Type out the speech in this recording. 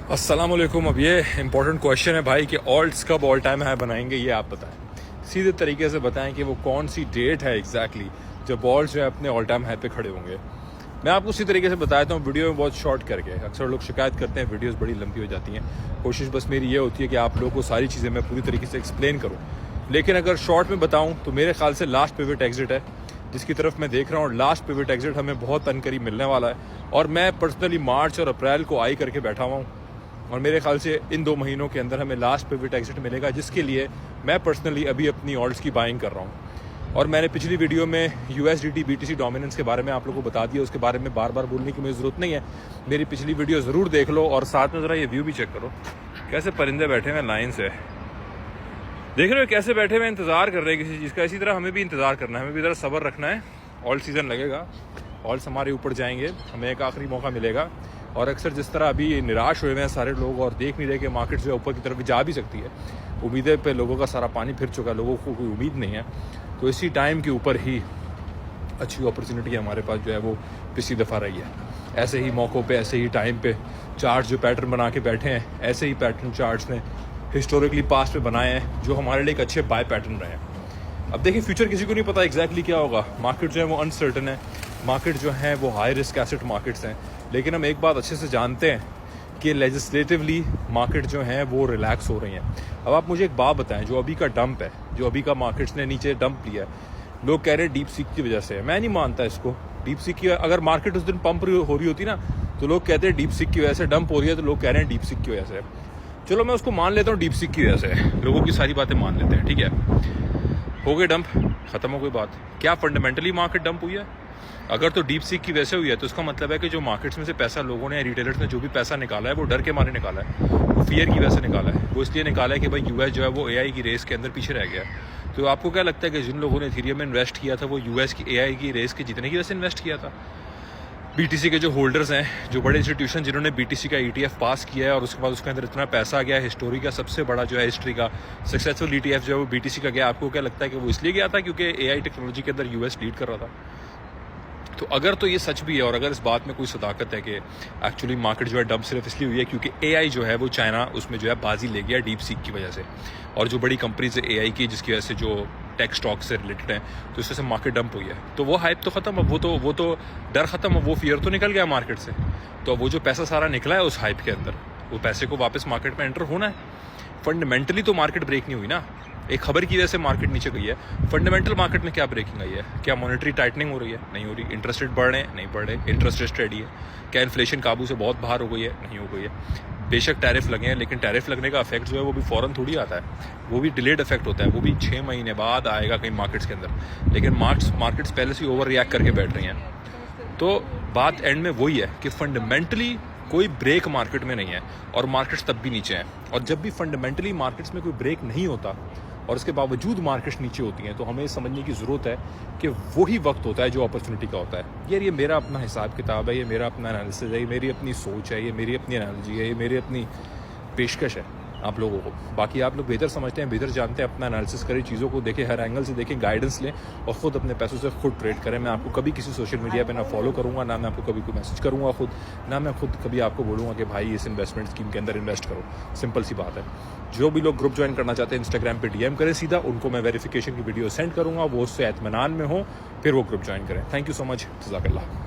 अस्सलाम वालेकुम। अब ये इंपॉर्टेंट क्वेश्चन है भाई कि ऑल्ट्स कब ऑल टाइम हाई बनाएंगे, ये आप बताएं। सीधे तरीके से बताएं कि वो कौन सी डेट है एग्जैक्टली जब ऑल्ट्स जो है अपने ऑल टाइम हाई पे खड़े होंगे। मैं आपको उसी तरीके से बताता हूँ वीडियो में बहुत शॉर्ट करके। अक्सर लोग शिकायत करते हैं वीडियोस बड़ी लंबी हो जाती हैं। कोशिश बस मेरी ये होती है कि आप लोगों को सारी चीज़ें मैं पूरी तरीके से एक्सप्लेन करूँ, लेकिन अगर शॉर्ट में बताऊँ तो मेरे ख्याल से लास्ट पिवट एग्जिट है जिसकी तरफ मैं देख रहा हूँ। लास्ट पिवट एग्जिट हमें बहुत अनकरीब मिलने वाला है और मैं पर्सनली मार्च और अप्रैल को आई करके बैठा हुआ हूँ और मेरे ख्याल से इन 2 महीनों के अंदर हमें लास्ट पिवट एग्जिट मिलेगा, जिसके लिए मैं पर्सनली अभी अपनी ऑल्ट्स की बाइंग कर रहा हूँ। और मैंने पिछली वीडियो में USDT BTC डोमिनेंस के बारे में आप लोगों को बता दिया, उसके बारे में बार बार बोलने की मुझे ज़रूरत नहीं है। मेरी पिछली वीडियो ज़रूर देख लो और साथ में ज़रा ये व्यू भी चेक करो, कैसे परिंदे बैठे हुए लाइन से। देख रहे हो कैसे बैठे हुए इंतज़ार कर रहे हैं किसी चीज़ का। इसी तरह हमें भी इंतज़ार करना है, हमें भी ज़रा सब्र रखना है। ऑल सीज़न लगेगा, ऑल्स हमारे ऊपर जाएंगे, हमें एक आखिरी मौका मिलेगा। और अक्सर जिस तरह अभी निराश हुए हैं सारे लोग और देख नहीं रहे कि मार्केट जो है ऊपर की तरफ जा भी सकती है, उम्मीदें पे लोगों का सारा पानी फिर चुका है, लोगों को कोई उम्मीद नहीं है। तो इसी टाइम के ऊपर ही अच्छी अपॉर्चुनिटी हमारे पास जो है वो पिछली दफ़ा रही है। ऐसे ही मौक़ों पे, ऐसे ही टाइम पे चार्ट जो पैटर्न बना के बैठे हैं, ऐसे ही पैटर्न चार्ट्स ने हिस्टोरिकली पास्ट में बनाए हैं जो हमारे लिए एक अच्छे बाय पैटर्न रहे हैं। अब देखिए फ्यूचर किसी को नहीं पता एग्जैक्टली क्या होगा। मार्केट जो है वो अनसर्टन है, मार्केट जो है वो हाई रिस्क एसेट मार्केट्स हैं। लेकिन हम एक बात अच्छे से जानते हैं कि लेजिस्लेटिवली मार्केट जो है वो रिलैक्स हो रही हैं। अब आप मुझे एक बात बताएं, जो अभी का डंप है, जो अभी का मार्केट्स ने नीचे डंप लिया है, लोग कह रहे हैं डीप सीक की वजह से है। मैं नहीं मानता इसको। डीप सीक की अगर मार्केट उस दिन पंप हो रही होती ना तो लोग कहते हैं डीप सीक की वजह से डंप हो रही है, तो लोग कह रहे हैं डीप सीक की वजह से। चलो मैं उसको मान लेता हूँ, डीप सीक की वजह से लोगों की सारी बातें मान लेते हैं, ठीक है। हो गए डंप, खत्म हो गई बात। क्या फंडामेंटली मार्केट डंप हुई है? अगर तो डीप सीक की वजह से हुई है तो इसका मतलब है कि जो मार्केट्स में से पैसा लोगों ने, रिटेलर्स ने जो भी पैसा निकाला है वो डर के मारे निकाला है, वो फियर की वजह से निकाला है। वो इसलिए निकाला है कि भाई US जो है वो AI की रेस के अंदर पीछे रह गया। तो आपको क्या लगता है कि जिन लोगों ने इथेरियम में इन्वेस्ट किया था वो US की AI की रेस के जीतने की वजह से इन्वेस्ट किया था? BTC के जो होल्डर्स हैं, जो बड़े इंस्टीट्यूशन जिन्होंने BTC का ETF पास किया है और उसके बाद उसके अंदर इतना पैसा आ गया, हिस्टोरी का सबसे बड़ा जो है हिस्ट्री का सक्सेसफुल ETF जो है वो BTC का गया। आपको क्या लगता है कि वो इसलिए गया था क्योंकि AI टेक्नोलॉजी के अंदर US लीड कर रहा था? तो अगर तो ये सच भी है और अगर इस बात में कोई सदाकत है कि एक्चुअली मार्केट जो है डंप सिर्फ इसलिए हुई है क्योंकि AI जो है वो चाइना उसमें जो है बाजी ले गया डीप सीक की वजह से, और जो बड़ी कंपनीज है AI की जिसकी वजह से जो टेक स्टॉक से रिलेटेड है, तो इस वजह से मार्केट डंप हुई है। तो वो हाइप तो खत्म, अब वो तो डर खत्म, अब वो फियर तो निकल गया मार्केट से। तो वो जो पैसा सारा निकला है उस हाइप के अंदर, वो पैसे को वापस मार्केट में एंटर होना है। फंडामेंटली तो मार्केट ब्रेक नहीं हुई ना, एक खबर की वजह से मार्केट नीचे गई है। फंडामेंटल मार्केट में क्या ब्रेकिंग आई है? क्या मॉनेटरी टाइटनिंग हो रही है? नहीं हो रही। इंटरेस्ट रेट बढ़ रहे हैं? नहीं बढ़ रहे। इंटरेस्ट रेट स्टेडी है। क्या इन्फ्लेशन काबू से बहुत बाहर हो गई है? नहीं हो गई है। बेशक टैरिफ लगे हैं, लेकिन टैरिफ लगने का इफेक्ट जो है वो भी फ़ौरन थोड़ी आता है, वो भी डिलेड इफेक्ट होता है, वो भी 6 महीने बाद आएगा कहीं मार्केट्स के अंदर। लेकिन मार्केट्स पहले से ओवर रिएक्ट करके बैठ रही हैं। तो बात एंड में वही है कि फंडामेंटली कोई ब्रेक मार्केट में नहीं है और मार्केट्स तब भी नीचे हैं। और जब भी फंडामेंटली मार्केट्स में कोई ब्रेक नहीं होता और उसके बावजूद मार्केट्स नीचे होती हैं, तो हमें समझने की ज़रूरत है कि वही वक्त होता है जो अपॉर्चुनिटी का होता है। यार ये मेरा अपना हिसाब किताब है, ये मेरा अपना एनालिसिस है, ये मेरी अपनी सोच है, ये मेरी अपनी एनालॉजी है, ये मेरी अपनी पेशकश है आप लोगों को। बाकी आप लोग बेहतर समझते हैं, बेहतर जानते हैं, अपना एनालिसिस करें, चीज़ों को देखें, हर एंगल से देखें, गाइडेंस लें और ख़ुद अपने पैसों से खुद ट्रेड करें। मैं आपको कभी किसी सोशल मीडिया पे ना फॉलो करूँगा, ना मैं आपको कभी कोई मैसेज करूँगा खुद, ना मैं खुद कभी आपको बोलूँगा कि भाई इस इन्वेस्टमेंट स्कीम के अंदर इन्वेस्ट करो। सिंपल सी बात है। जो भी लोग ग्रुप ज्वाइन करना चाहते हैं इंस्टाग्राम पे DM करें सीधा, उनको मैं वेरिफिकेशन की वीडियो सेंड करूँगा, वो उससे इत्मीनान में हो, फिर वो ग्रुप ज्वाइन करें। थैंक यू सो मच, जज़ाकल्लाह।